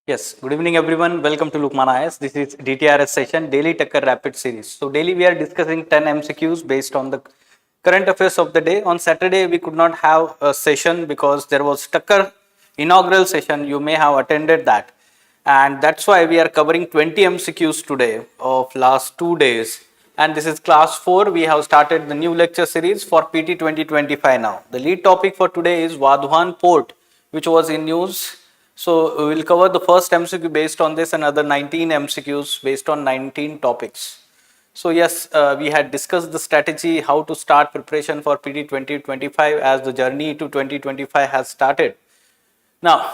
Yes, good evening everyone. Welcome to Lukmaan IAS. This is DTRS session, Daily Takkar Rapid Series. So daily we are discussing 10 MCQs based on the current affairs of the day. On Saturday we could not have a session because there was Takkar inaugural session. You may have attended that. And that's why we are covering 20 MCQs today of last 2 days. And this is class 4. We have started the new lecture series for PT 2025 now. The lead topic for today is Vadhavan port, which was in news. So we will cover the first MCQ based on this and other 19 MCQs based on 19 topics. So yes, we had discussed the strategy, how to start preparation for PT 2025 as the journey to 2025 has started. Now,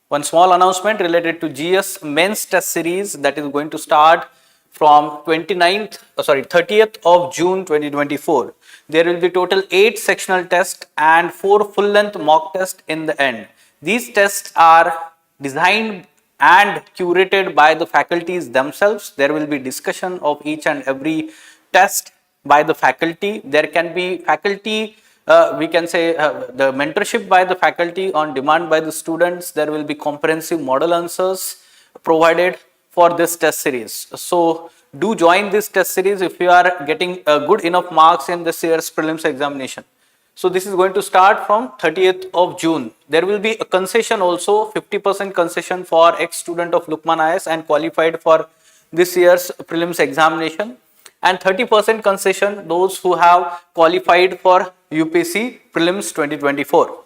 one small announcement related to GS mains test series that is going to start from 30th of June 2024. There will be total 8 sectional tests and 4 full-length mock tests in the end. These tests are designed and curated by the faculties themselves. There will be discussion of each and every test by the faculty. There can be faculty, the mentorship by the faculty on demand by the students. There will be comprehensive model answers provided for this test series. So do join this test series if you are getting good enough marks in this year's prelims examination. So this is going to start from 30th of June. There will be a concession also, 50% concession for ex-student of Lukmaan IAS and qualified for this year's prelims examination, and 30% concession those who have qualified for UPSC Prelims 2024.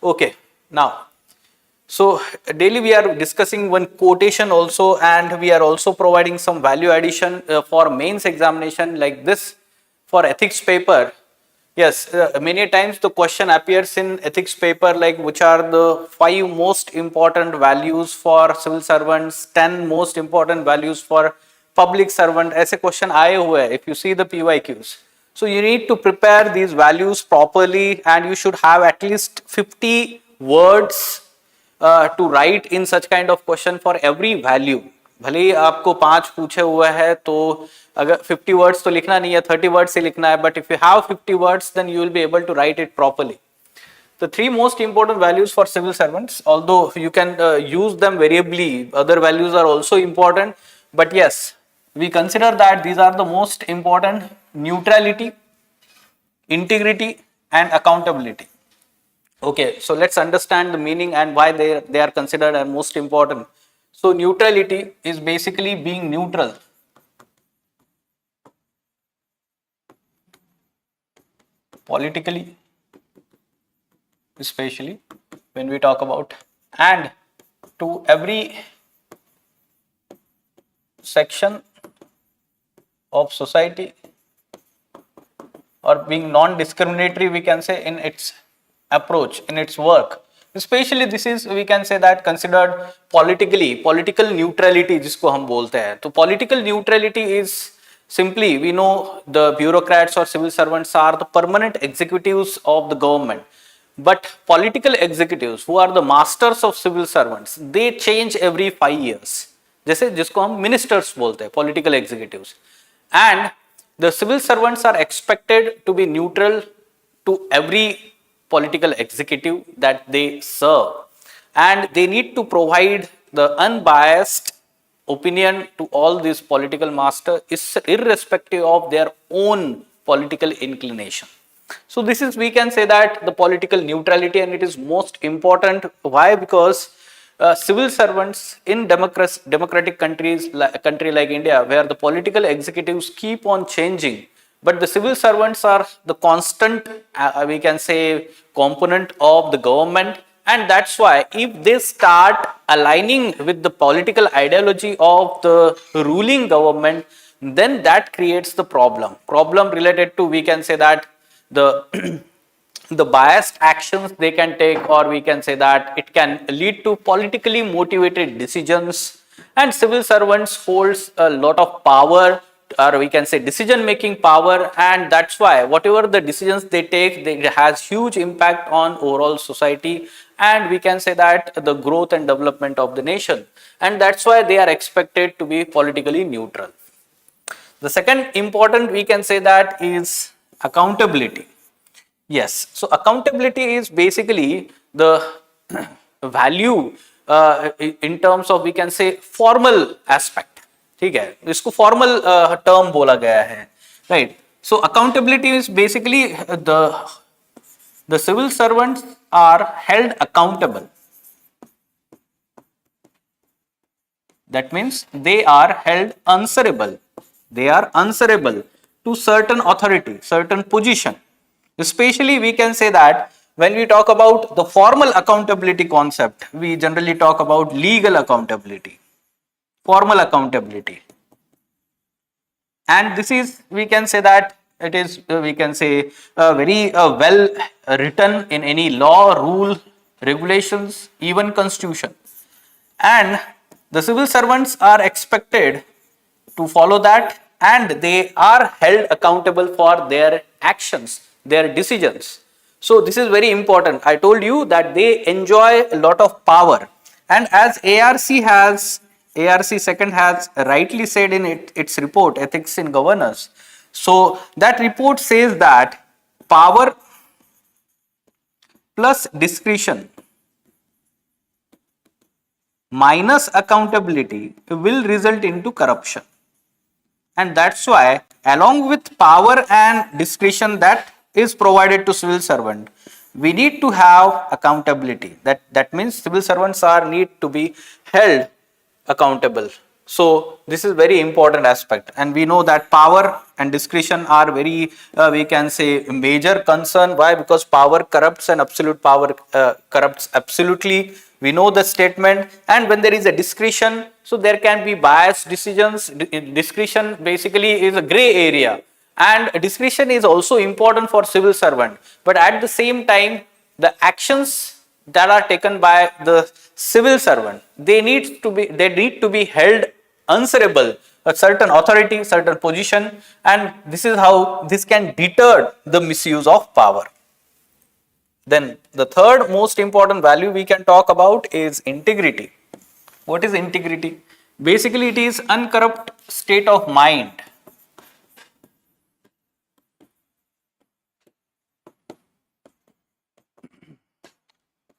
Okay, now, so daily we are discussing one quotation also, and we are also providing some value addition for mains examination like this for ethics paper. Yes, many times the question appears in ethics paper like which are the 5 most important values for civil servants, 10 most important values for public servant. ऐसे question आए हुए हैं if you see the PYQs. So you need to prepare these values properly and you should have at least 50 words to write in such kind of question for every value. भले ही आपको 5 पूछे हुए हैं तो अगर 50 words तो लिखना नहीं है, 30 words से लिखना है, but if you have 50 words then you will be able to write it properly. The 3 most important values for civil servants, although you can use them variably, other values are also important, but yes, we consider that these are the most important: neutrality, integrity and accountability. Okay, so let's understand the meaning and why they are considered as most important. So neutrality is basically being neutral. Politically, especially when we talk about, and to every section of society, or being non-discriminatory, we can say, in its approach, in its work. Especially this is, we can say that, considered politically, political neutrality जिसको हम बोलते हैं. तो political neutrality is simply, we know the bureaucrats or civil servants are the permanent executives of the government, but political executives who are the masters of civil servants, they change every 5 years. जैसे जिसको हम ministers बोलते हैं, political executives, and the civil servants are expected to be neutral to every political executive that they serve, and they need to provide the unbiased opinion to all these political masters, irrespective of their own political inclination. So this is, we can say that, the political neutrality, and it is most important. Why? Because civil servants in democratic countries, country like India, where the political executives keep on changing, but the civil servants are the constant, we can say, component of the government, and that's why if they start aligning with the political ideology of the ruling government, then that creates the problem related to, we can say that, the the biased actions they can take, or we can say that it can lead to politically motivated decisions, and civil servants holds a lot of power, or we can say decision making power, and that's why whatever the decisions they take, they has huge impact on overall society, and we can say that the growth and development of the nation, and that's why they are expected to be politically neutral. The second important, we can say that, is accountability. Yes, so accountability is basically the value in terms of we can say formal aspect. ठीक है, इसको formal term बोला गया है, right? So accountability is basically the civil servants are held accountable. That means they are held answerable. They are answerable to certain authority, certain position. Especially we can say that when we talk about the formal accountability concept, we generally talk about legal accountability, formal accountability. And this is, we can say that it is, we can say very well written in any law, rule, regulations, even constitution. And the civil servants are expected to follow that, and they are held accountable for their actions, their decisions. So this is very important. I told you that they enjoy a lot of power, and as ARC second has rightly said in its report, Ethics in Governance. So that report says that power plus discretion minus accountability will result into corruption. And that's why along with power and discretion that is provided to civil servant, we need to have accountability. That means civil servants need to be held accountable. So this is very important aspect, and we know that power and discretion are very we can say major concern. Why? Because power corrupts and absolute power corrupts absolutely. We know the statement. And when there is a discretion, so there can be biased decisions. Discretion basically is a gray area, and discretion is also important for civil servant. But at the same time, the actions that are taken by the civil servant, they need to be held answerable, a certain authority, certain position, and this is how this can deter the misuse of power. Then the third most important value we can talk about is integrity. What is integrity? Basically, it is uncorrupt state of mind.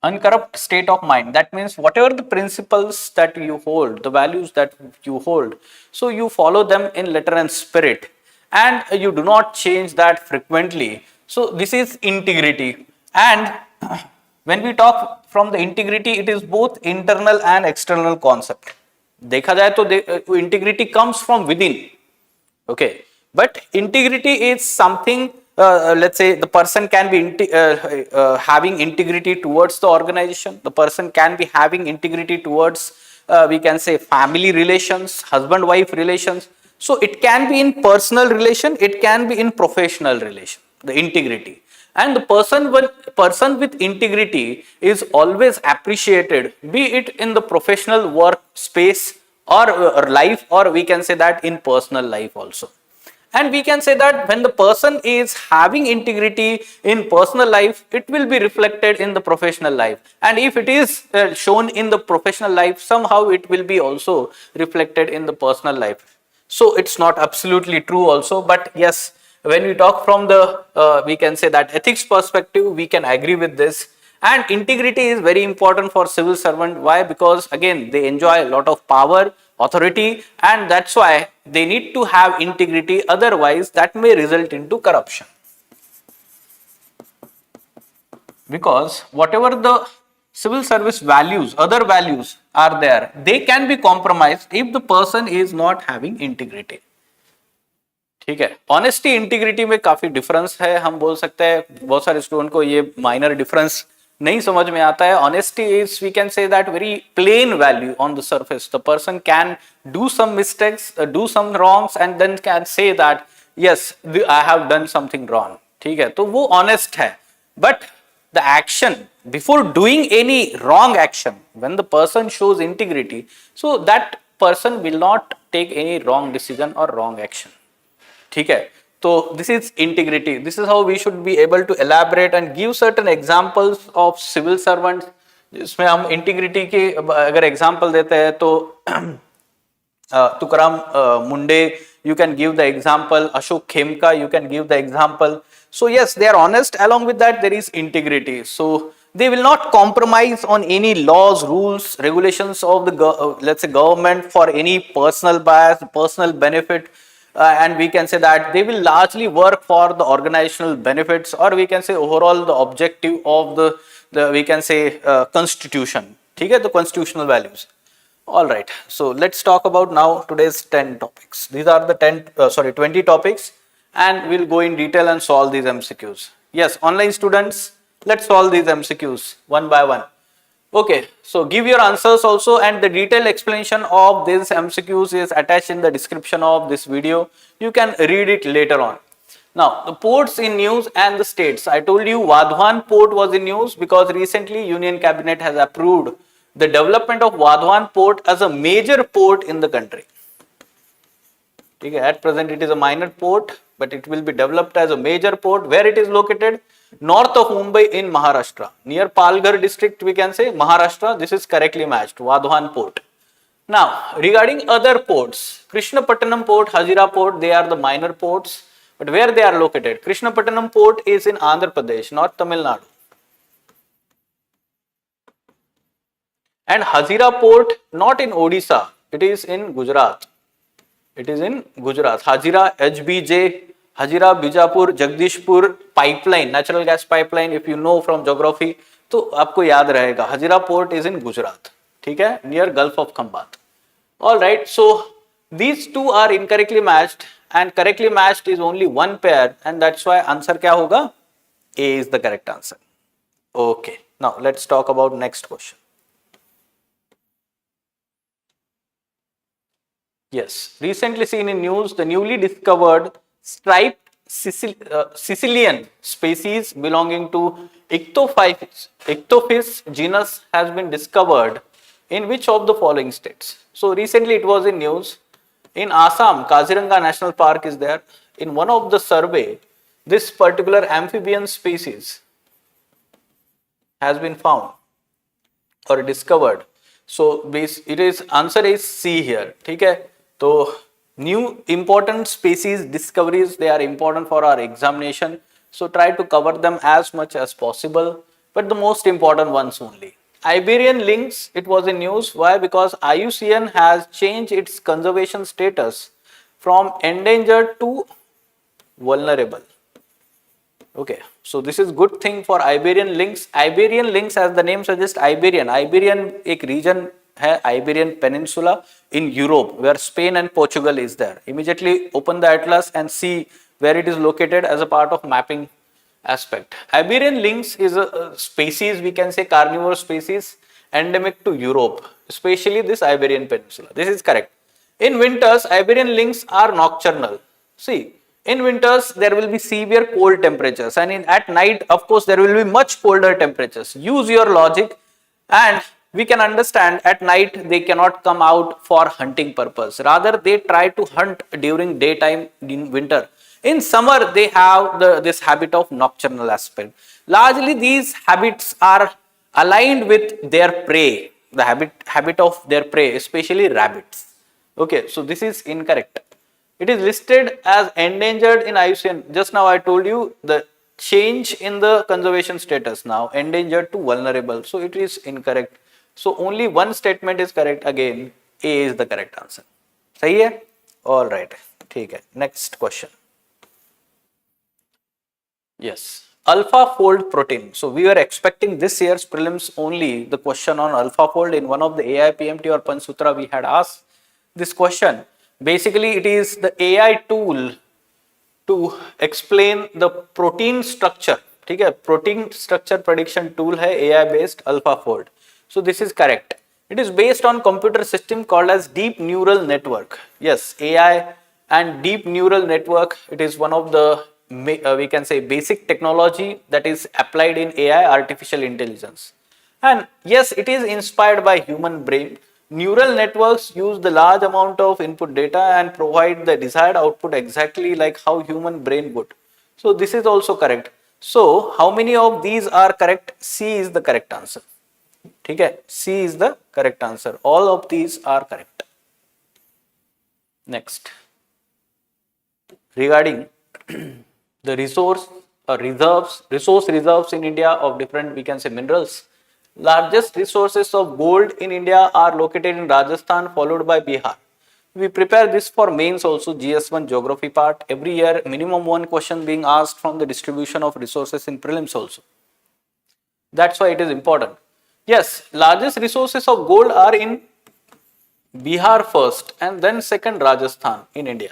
Uncorrupt state of mind. That means whatever the principles that you hold, the values that you hold, so you follow them in letter and spirit, and you do not change that frequently. So this is integrity. And when we talk from the integrity, it is both internal and external concept. देखा जाए तो integrity comes from within. Okay, but integrity is something, let's say the person can be having integrity towards the organization. The person can be having integrity towards we can say family relations, husband-wife relations. So it can be in personal relation, it can be in professional relation, the integrity. And the person with integrity is always appreciated, be it in the professional work space or life, or we can say that in personal life also. And we can say that when the person is having integrity in personal life, it will be reflected in the professional life. And if it is shown in the professional life, somehow it will be also reflected in the personal life. So it's not absolutely true also, but yes, when we talk from the we can say that ethics perspective, we can agree with this. And integrity is very important for civil servant. Why? Because again, they enjoy a lot of power, authority, and that's why they need to have integrity, otherwise that may result into corruption. Because whatever the civil service values, other values are there, they can be compromised if the person is not having integrity. ठीक है, honesty integrity में काफी difference है. हम बोल सकते हैं बहुत सारे स्टूडेंट को ये माइनर डिफरेंस नहीं समझ में आता है. Honesty is we can say that very plain value on the surface. The person can do some mistakes, do some wrongs, and then can say that yes I have done something wrong. ठीक है, तो वो honest है. But the action before doing any wrong action, when the person shows integrity, so that person will not take any wrong decision और wrong action. ठीक है, तो this is integrity. This is how we should be able to elaborate and give certain examples of civil servants, जिसमें हम integrity के अगर example देते हैं तो तुकाराम मुंडे, you can give the example. Ashok Khemka, you can give the example. So yes, they are honest. Along with that, there is integrity. So they will not compromise on any laws, rules, regulations of the let's say government for any personal bias, personal benefit, and we can say that they will largely work for the organizational benefits, or we can say overall the objective of the we can say constitution. Okay, the constitutional values. All right, so let's talk about now today's 10 topics. These are the 20 topics, and we'll go in detail and solve these MCQs. Yes, online students, let's solve these MCQs one by one. Okay, so give your answers also, and the detailed explanation of these MCQs is attached in the description of this video. You can read it later on. Now, the ports in news and the states. I told you Vadhavan port was in news because recently Union Cabinet has approved the development of Vadhavan port as a major port in the country. Okay, at present it is a minor port, but it will be developed as a major port. Where it is located? North of Mumbai in Maharashtra, near Palghar district, we can say Maharashtra. This is correctly matched, Vadhavan port. Now, regarding other ports, Krishnapatnam port, Hazira port, they are the minor ports. But where they are located? Krishnapatnam port is in Andhra Pradesh, not Tamil Nadu. And Hazira port, not in Odisha, it is in Gujarat. It is in Gujarat. Hazira, HBJ, Hazira, Bijapur, Jagdishpur pipeline, natural gas pipeline, if you know from geography, तो आपको याद रहेगा. Hazira port is in Gujarat. ठीक है, near Gulf of Khambat. All right, so these two are incorrectly matched, and correctly matched is only one pair, and that's why answer क्या होगा? A is the correct answer. Okay, now let's talk about next question. Yes, recently seen in news, the newly discovered striped Sicilian species belonging to Ichthyophis genus has been discovered in which of the following states? So recently it was in news. In Assam, Kaziranga National Park is there. In one of the survey, this particular amphibian species has been found or discovered. So it is answer is C here. Okay? So new important species discoveries, they are important for our examination. So try to cover them as much as possible, but the most important ones only. Iberian lynx, it was in news. Why? Because IUCN has changed its conservation status from endangered to vulnerable. Okay, so this is good thing for Iberian lynx. Iberian lynx, as the name suggests, Iberian एक region है, Iberian Peninsula in Europe, where Spain and Portugal is there. Immediately open the atlas and see where it is located as a part of mapping aspect. Iberian lynx is a species, we can say carnivore species, endemic to Europe, especially this Iberian Peninsula. This is correct. In winters, Iberian lynx are nocturnal. See, in winters there will be severe cold temperatures, and at night, of course, there will be much colder temperatures. Use your logic, and we can understand at night they cannot come out for hunting purpose. Rather, they try to hunt during daytime in winter. In summer, they have this habit of nocturnal aspect. Largely, these habits are aligned with their prey, the habit of their prey, especially rabbits. Okay, so this is incorrect. It is listed as endangered in IUCN. Just now I told you the change in the conservation status now, endangered to vulnerable. So it is incorrect. So only one statement is correct. Again, A is the correct answer. सही है? All right. ठीक है. Next question. Yes. Alpha fold protein. So we were expecting this year's prelims only the question on alpha fold. In one of the AI PMT or Pansutra we had asked this question. Basically, it is the AI tool to explain the protein structure. ठीक है? Protein structure prediction tool है AI based AlphaFold. So this is correct. It is based on computer system called as deep neural network. Yes, AI and deep neural network. It is one of the we can say basic technology that is applied in AI, artificial intelligence. And yes, it is inspired by human brain. Neural networks use the large amount of input data and provide the desired output exactly like how human brain would. So this is also correct. So how many of these are correct? C is the correct answer. ठीक है? C is the correct answer. All of these are correct. Next, regarding the resource resource reserves in India of different, we can say, minerals. Largest resources of gold in India are located in Rajasthan, followed by Bihar. We prepare this for mains also, GS1 geography part. Every year, minimum one question being asked from the distribution of resources in prelims also. That's why it is important. Yes, largest resources of gold are in Bihar first and then second Rajasthan in India.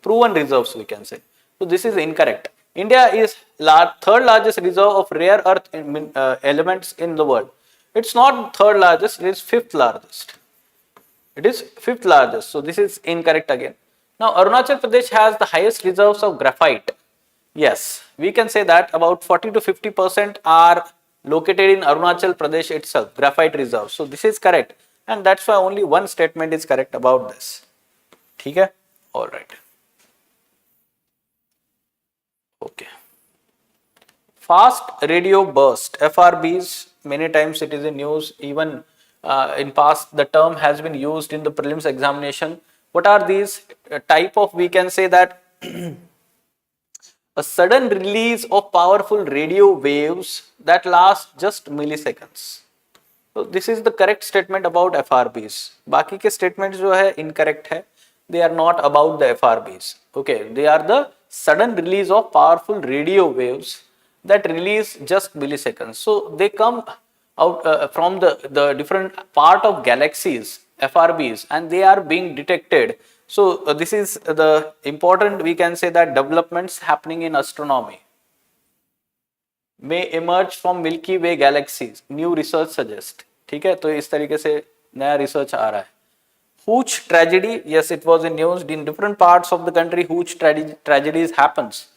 Proven reserves, we can say. So this is incorrect. India is third largest reserve of rare earth elements in the world. It's not third largest, it is fifth largest. It is fifth largest. So this is incorrect again. Now Arunachal Pradesh has the highest reserves of graphite. Yes, we can say that about 40 to 50% are located in Arunachal Pradesh itself, graphite reserves. So this is correct. And that's why only one statement is correct about this. Okay? All right. Okay. Fast radio burst, FRBs, many times it is in news, even in past the term has been used in the prelims examination. What are these type of, we can say that a sudden release of powerful radio waves that last just milliseconds. So this is the correct statement about FRBs. बाकी के statements जो है incorrect है. They are not about the FRBs. Okay, they are the sudden release of powerful radio waves that release just milliseconds. So they come out from the different part of galaxies, FRBs, and they are being detected. So this is the important, we can say that developments happening in astronomy may emerge from Milky Way galaxies, new research suggests. ठीक है, तो इस तरीके से नया research आ रहा है. Huge tragedy, yes, it was in news. In different parts of the country, huge tragedies happens.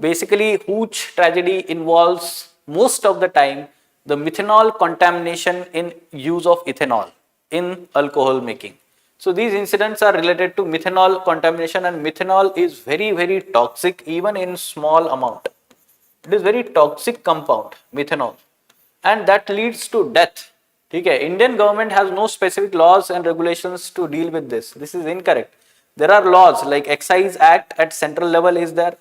Basically, huge tragedy involves most of the time the methanol contamination in use of ethanol in alcohol making. So these incidents are related to methanol contamination, and methanol is very, very toxic even in small amount. It is very toxic compound, methanol, and that leads to death. Okay, Indian government has no specific laws and regulations to deal with this. This is incorrect. There are laws like Excise Act at central level is there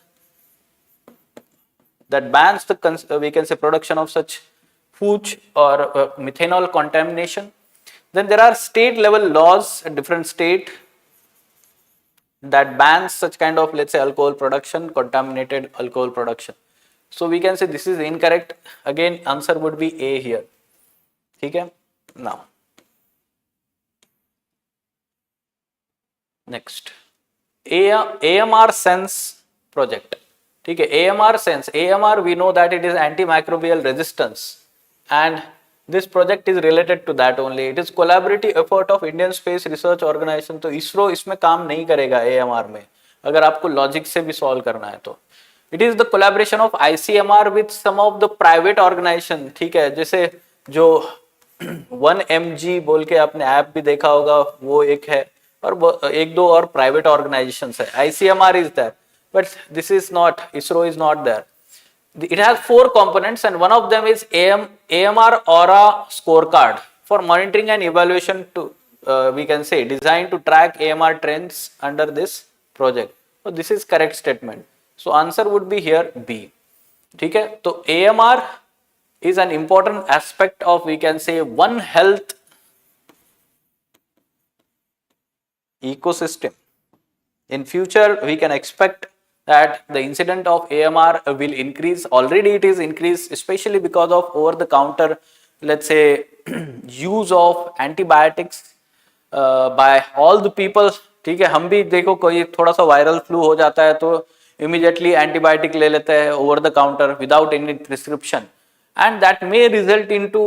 that bans the we can say production of such huge or methanol contamination. Then there are state level laws at different state that bans such kind of, let's say, alcohol production, contaminated alcohol production. So we can say this is incorrect. Again, answer would be A here. Okay. Now, next, AMR Sense project. Okay, AMR Sense. AMR, we know that it is antimicrobial resistance, and this project is related to that only. It is collaborative effort of Indian Space Research Organization. तो इसरो इसमें काम नहीं करेगा AMR में, अगर आपको logic से भी सॉल्व करना है तो. It is the collaboration of ICMR with some of the private organization. ठीक है, जैसे जो 1mg बोल के आपने ऐप भी देखा होगा, वो एक है, और एक दो और प्राइवेट ऑर्गेनाइजेशंस है. ICMR is there, but this is not, ISRO is not there. It has 4 components, and one of them is AMR Aura scorecard for monitoring and evaluation to, we can say, designed to track AMR trends under this project. So this is correct statement. So answer would be here B. ठीक है, तो AMR is an important aspect of, we can say, One Health ecosystem. In future, we can expect that the incident of AMR will increase. Already it is increased, especially because of over-the-counter, let's say, use of antibiotics by all the people. ठीक है, हम भी देखो कोई थोड़ा सा viral flu हो जाता है तो immediately antibiotic ले लेते हैं over the counter without any prescription. And that may result into,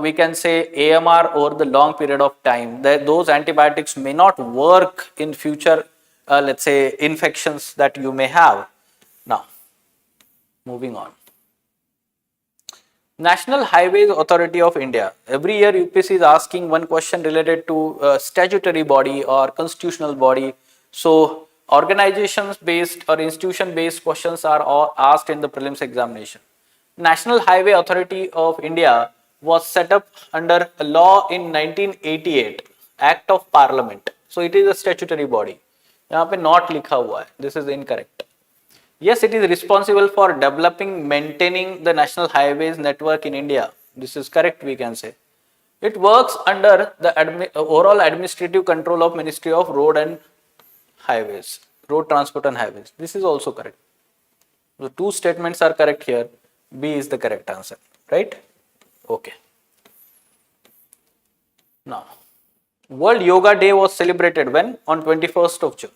we can say, AMR over the long period of time. That those antibiotics may not work in future, let's say, infections that you may have. Now, moving on. National Highways Authority of India. Every year UPSC is asking one question related to statutory body or constitutional body. So organizations based or institution based questions are all asked in the prelims examination. National Highway Authority of India was set up under a law in 1988, Act of Parliament. So it is a statutory body. यहाँ पे not लिखा हुआ है. This is incorrect. Yes, it is responsible for developing, maintaining the national highways network in India. This is correct, we can say. It works under the overall administrative control of Ministry of Road and Highways, Road Transport and Highways. This is also correct. The two statements are correct here. B is the correct answer, right? Okay. Now, World Yoga Day was celebrated when? On 21st of June.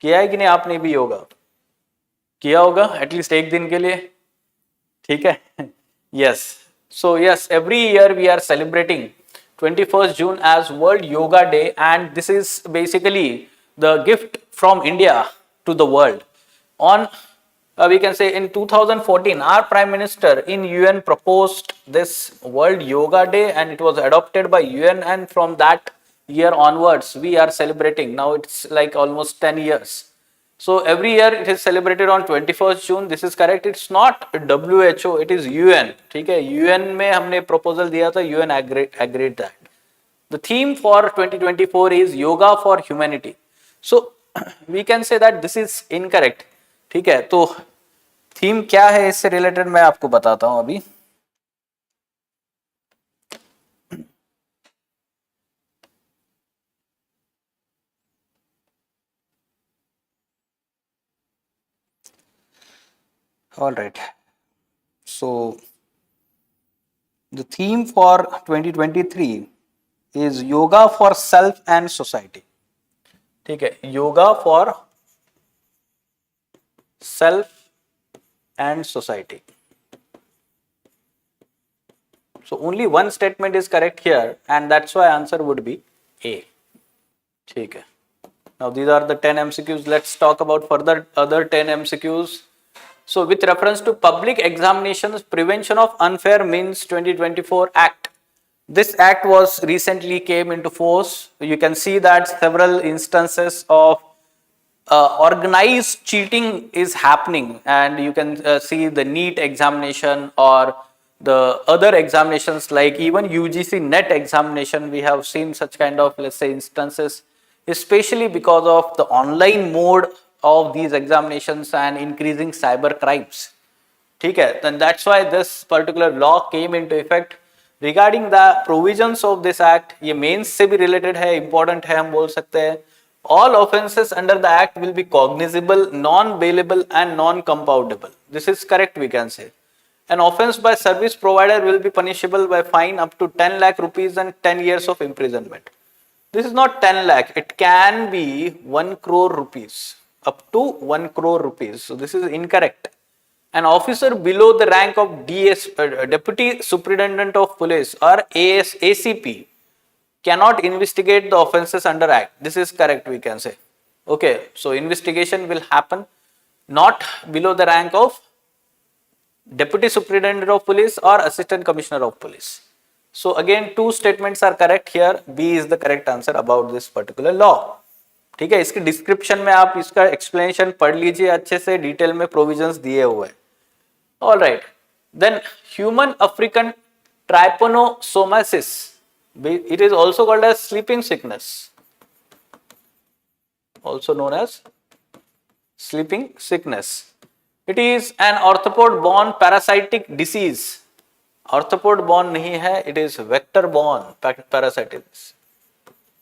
किया है कि नहीं आपने भी योगा? किया होगा at least एक दिन के लिए, ठीक है? Yes. So yes, every year we are celebrating 21st June as World Yoga Day, and this is basically the gift from India to the world. On we can say in 2014, our Prime Minister in UN proposed this World Yoga Day, and it was adopted by UN, and from that year onwards we are celebrating. Now it's like almost 10 years. So every year it is celebrated on 21st June. This is correct. It's not WHO, it is UN. ठीक है? UN में हमने proposal दिया था, UN agreed that. The theme for 2024 is Yoga for Humanity. So we can say that this is incorrect. ठीक है? तो theme क्या है इससे रिलेटेड मैं आपको बताता हूं अभी. All right. So the theme for 2023 is Yoga for Self and Society. ठीक है? Yoga for Self and Society. So only one statement is correct here, and that's why answer would be A. ठीक है? Now these are the 10 MCQs. Let's talk about further other 10 MCQs. So with reference to Public Examinations Prevention of Unfair Means 2024 Act, this act was recently came into force. You can see that several instances of organized cheating is happening, and you can see the NEET examination or the other examinations like even UGC NET examination. We have seen such kind of, let's say, instances, especially because of the online mode of these examinations and increasing cyber crimes. ठीक है? Then that's why this particular law came into effect. Regarding the provisions of this act, ये mains से भी related है, important है हम बोल सकते हैं. All offences under the act will be cognizable, non-bailable and non-compoundable. This is correct, we can say. An offence by service provider will be punishable by fine up to 10 lakh rupees and 10 years of imprisonment. This is not 10 lakh, it can be 1 crore rupees, up to 1 crore rupees. So this is incorrect. An officer below the rank of Deputy Superintendent of Police or ACP cannot investigate the offences under act. This is correct, we can say. Okay, so investigation will happen not below the rank of Deputy Superintendent of Police or Assistant Commissioner of Police. So again, two statements are correct here. B is the correct answer about this particular law. ठीक है? इसके description में आप इसका explanation पढ़ लीजिए अच्छे से, डिटेल में प्रोविजंस दिए हुए हैं. All right. Then human African trypanosomiasis. It is also called as sleeping sickness, also known as sleeping sickness. It is an arthropod-borne parasitic disease. Arthropod-borne नहीं है, it is vector-borne parasitic.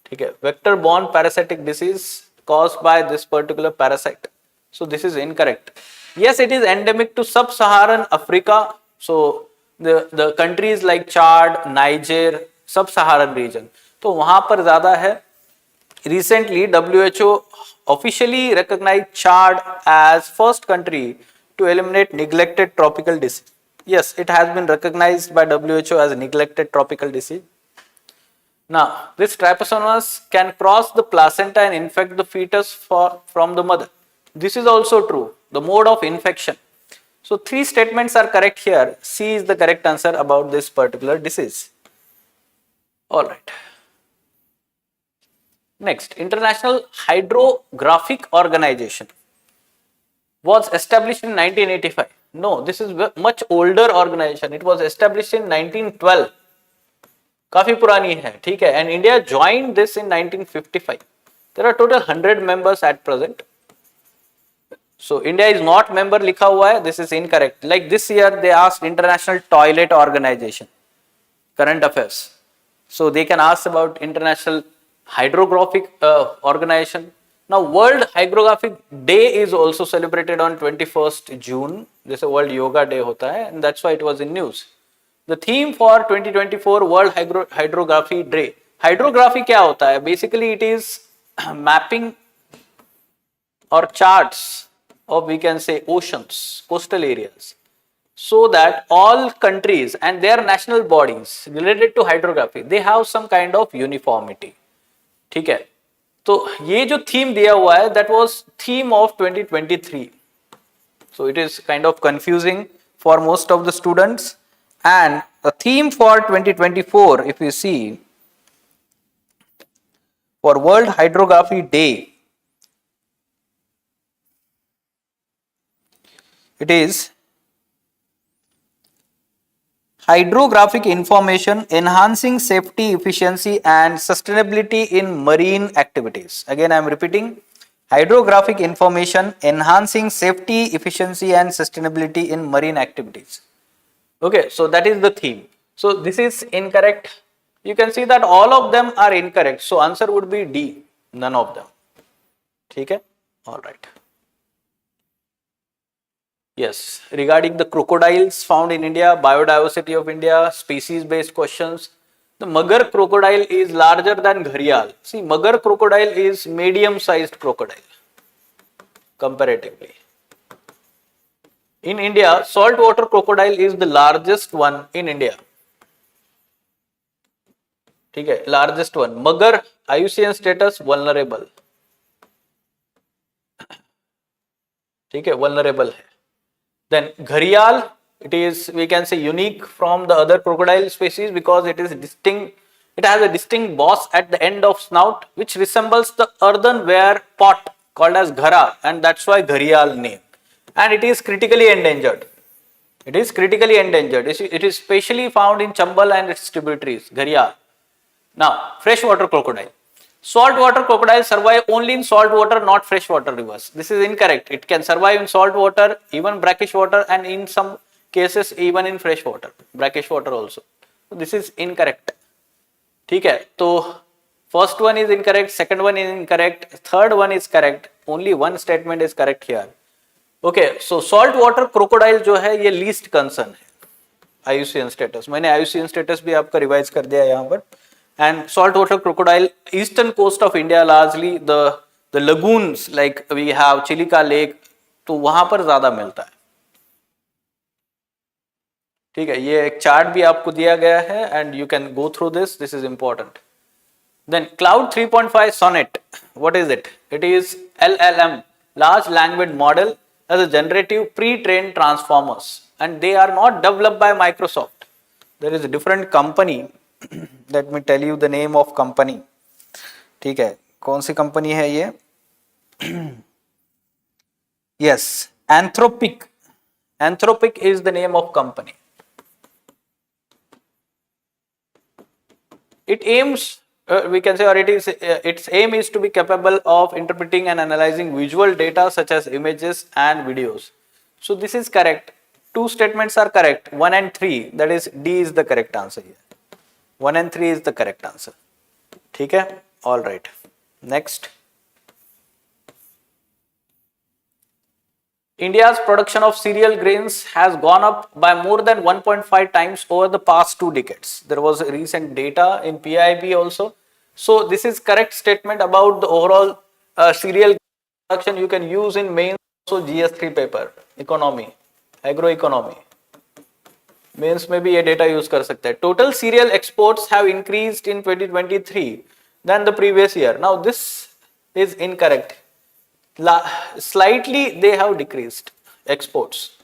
ठीक है? Vector-borne parasitic disease caused by this particular parasite. So this is incorrect. Yes, it is endemic to sub-Saharan Africa. So the countries like Chad, Niger, sub-Saharan region. तो वहां पर ज्यादा है. Recently, WHO officially recognized Chad as first country to eliminate neglected tropical disease. Yes, it has been recognized by WHO as a neglected tropical disease. Now, this trypanosomiasis can cross the placenta and infect the fetus from the mother. This is also true. The mode of infection. So, three statements are correct here. C is the correct answer about this particular disease. All right. Next, International Hydrographic Organization was established in 1985. No, this is much older organization. It was established in 1912. काफी पुरानी है, ठीक है? And India joined this in 1955. There are total 100 members at present. So India is not member लिखा हुआ है, this is incorrect. Like this year they asked International Toilet Organization, current affairs. So they can ask about International Hydrographic Organization. Now World Hydrographic Day is also celebrated on 21st June. This is World Yoga Day होता है, and that's why it was in news. The theme for 2024 World Hydrography Day. Hydrography क्या होता है? Basically it is mapping or charts of, we can say, oceans, coastal areas, so that all countries and their national bodies related to hydrography, they have some kind of uniformity. ठीक है, तो ये जो theme दिया हुआ है, that was theme of 2023. So it is kind of confusing for most of the students. And the theme for 2024, if you see, for World Hydrography Day, it is hydrographic information enhancing safety, efficiency and sustainability in marine activities. Again I am repeating, hydrographic information enhancing safety, efficiency and sustainability in marine activities. Okay, so that is the theme. So this is incorrect. You can see that all of them are incorrect. So answer would be D, none of them. Okay, all right. Yes, regarding the crocodiles found in India, biodiversity of India, species based questions. The Magar crocodile is larger than Gharial. See, Magar crocodile is medium sized crocodile comparatively. In India, saltwater crocodile is the largest one in India. Okay, largest one. Magar IUCN status vulnerable. Okay, vulnerable hai. Then Gharial, it is, we can say, unique from the other crocodile species because it is distinct. It has a distinct boss at the end of snout which resembles the earthenware pot called as Ghara, and that's why Gharial name. And it is critically endangered. It is critically endangered. It is specially found in Chambal and its tributaries, Gharial. Now, freshwater crocodile. Saltwater crocodiles survive only in salt water, not freshwater rivers. This is incorrect. It can survive in salt water, even brackish water, and in some cases even in fresh water, brackish water also. So this is incorrect. ठीक है, तो first one is incorrect, second one is incorrect, third one is correct. Only one statement is correct here. Okay, so saltwater crocodile जो है ये least concern है IUCN status. मैंने IUCN status भी आपका revise कर दिया यहाँ पर. And saltwater crocodile, eastern coast of India, largely the lagoons like we have Chilika Lake, तो वहां पर ज्यादा मिलता है. ठीक है, ये एक चार्ट भी आपको दिया गया है and you can go through this. This is important. Then Cloud 3.5 Sonnet, what is it? It is LLM, large language model, as a generative pre-trained transformers, and they are not developed by Microsoft. There is a different company. Let me tell you the name of company. ठीक है, कौन सी company है ये? Yes, Anthropic. Anthropic is the name of company. It aims, we can say, or it is, its aim is to be capable of interpreting and analyzing visual data such as images and videos. So this is correct. Two statements are correct, 1 and 3. That is, D is the correct answer here. 1 and 3 is the correct answer. ठीक है, all right. Next. India's production of cereal grains has gone up by more than 1.5 times over the past 2 decades. There was recent data in PIB also. So this is correct statement about the overall cereal production. You can use in mains also GS3 paper, economy, agroeconomy. Mains में भी ये data use कर सकते हैं. Total cereal exports have increased in 2023 than the previous year. Now this is incorrect. Slightly they have decreased exports.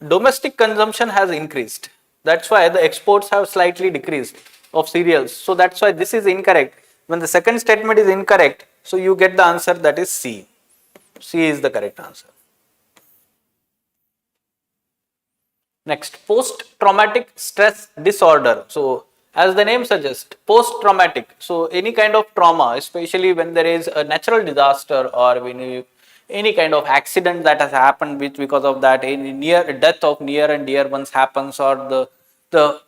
Domestic consumption has increased. That's why the exports have slightly decreased of cereals. So that's why this is incorrect. When the second statement is incorrect, so you get the answer, that is C. C is the correct answer. Next, post-traumatic stress disorder. So as the name suggests, post-traumatic. So any kind of trauma, especially when there is a natural disaster or when any kind of accident that has happened, which because of that any near death of near and dear ones happens, or the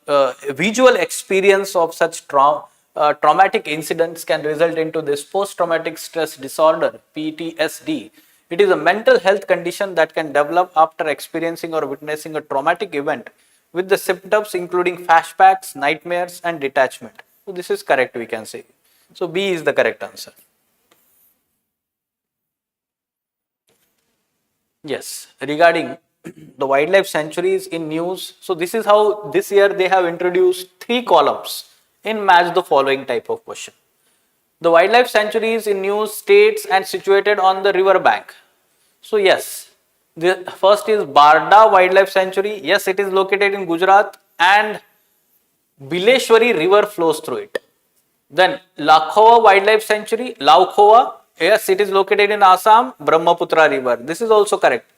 visual experience of such traumatic incidents can result into this post-traumatic stress disorder, PTSD. It is a mental health condition that can develop after experiencing or witnessing a traumatic event with the symptoms including flashbacks, nightmares, and detachment. So this is correct, we can say. So B is the correct answer. Yes, regarding the wildlife sanctuaries in news. So this is how this year they have introduced 3 columns in match the following type of question. The wildlife sanctuaries in news states and situated on the river bank. So yes, the first is Barda Wildlife Sanctuary. Yes, it is located in Gujarat and Bileshwari river flows through it. Then Lakhova Wildlife Sanctuary, Laukhowa. Yes, it is located in Assam, Brahmaputra river. This is also correct.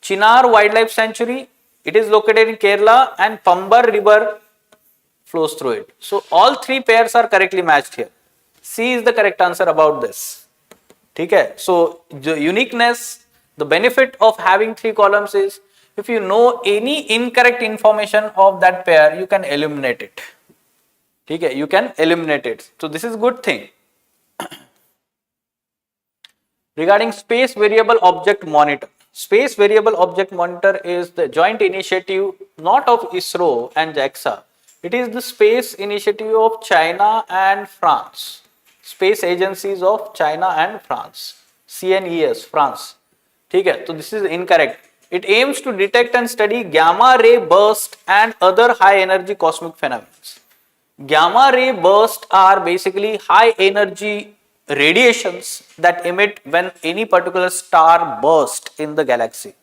Chinar Wildlife Sanctuary, it is located in Kerala and Pambar river flows through it. So all 3 pairs are correctly matched here. C is the correct answer about this. Okay. So the uniqueness, the benefit of having 3 columns is if you know any incorrect information of that pair, you can eliminate it. Okay, you can eliminate it. So this is good thing. Regarding Space Variable Object Monitor. Space Variable Object Monitor is the joint initiative not of ISRO and JAXA. It is the space initiative of China and France. Space agencies of China and France. CNES, France. Okay, so this is incorrect. It aims to detect and study gamma ray burst and other high energy cosmic phenomena. Gamma ray bursts are basically high energy radiations that emit when any particular star bursts in the galaxy.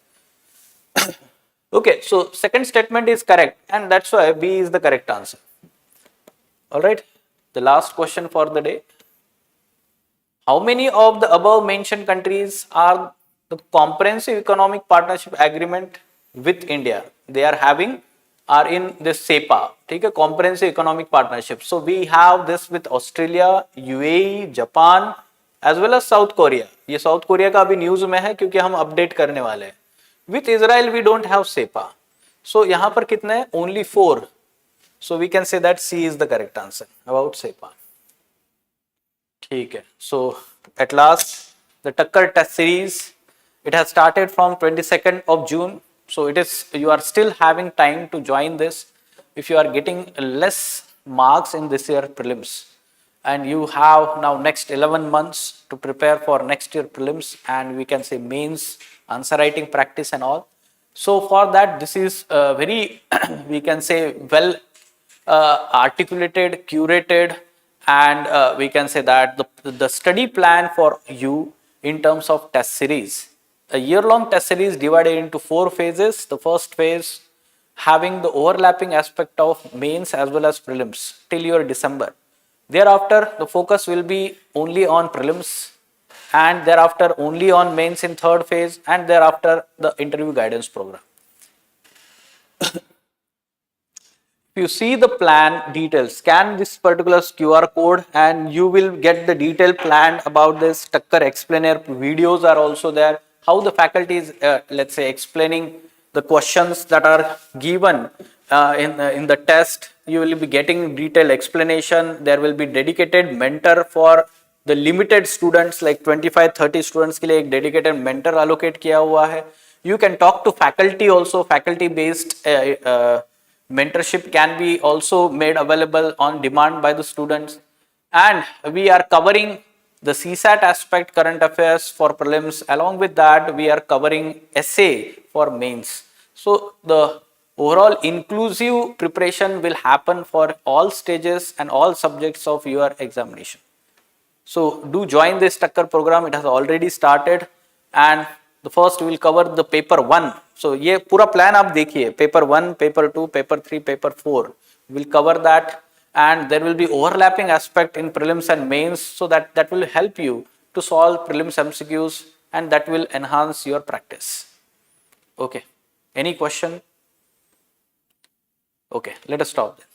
Okay, so second statement is correct and that's why B is the correct answer. Alright, the last question for the day. How many of the above mentioned countries are the comprehensive economic partnership agreement with India? They are having are in this SEPA, ठीक है, comprehensive economic partnership. So we have this with Australia, UAE, Japan as well as South Korea. ये South Korea का अभी news में है क्योंकि हम update करने वाले हैं. With Israel we don't have SEPA. So यहाँ पर कितने हैं? Only 4. So we can say that C is the correct answer about SEPA. ठीक है. So at last the Takkar test series, it has started from 22nd of June. So it is, you are still having time to join this if you are getting less marks in this year prelims, and you have now next 11 months to prepare for next year prelims and we can say mains, answer writing practice and all. So for that this is very we can say well articulated, curated, and we can say that the study plan for you in terms of test series. A year-long test series divided into 4 phases. The first phase having the overlapping aspect of mains as well as prelims till your December. Thereafter, the focus will be only on prelims and thereafter only on mains in 3rd phase and thereafter the interview guidance program. If you see the plan details, scan this particular QR code and you will get the detailed plan about this. Takkar explainer videos are also there. How the faculty is, let's say, explaining the questions that are given in the test. You will be getting detailed explanation. There will be dedicated mentor for the limited students, like 25-30 students के लिए एक dedicated mentor allocate किया हुआ है. You can talk to faculty also. Faculty based mentorship can be also made available on demand by the students, and we are covering the CSAT aspect, current affairs for prelims. Along with that, we are covering essay for mains. So the overall inclusive preparation will happen for all stages and all subjects of your examination. So do join this Takkar program. It has already started, and the first we will cover the paper 1. So ये पूरा plan आप देखिए, paper 1, paper 2, paper 3, paper 4. We will cover that. And there will be overlapping aspect in prelims and mains, so that will help you to solve prelims MCQs and that will enhance your practice. Okay, any question? Okay, let us stop then.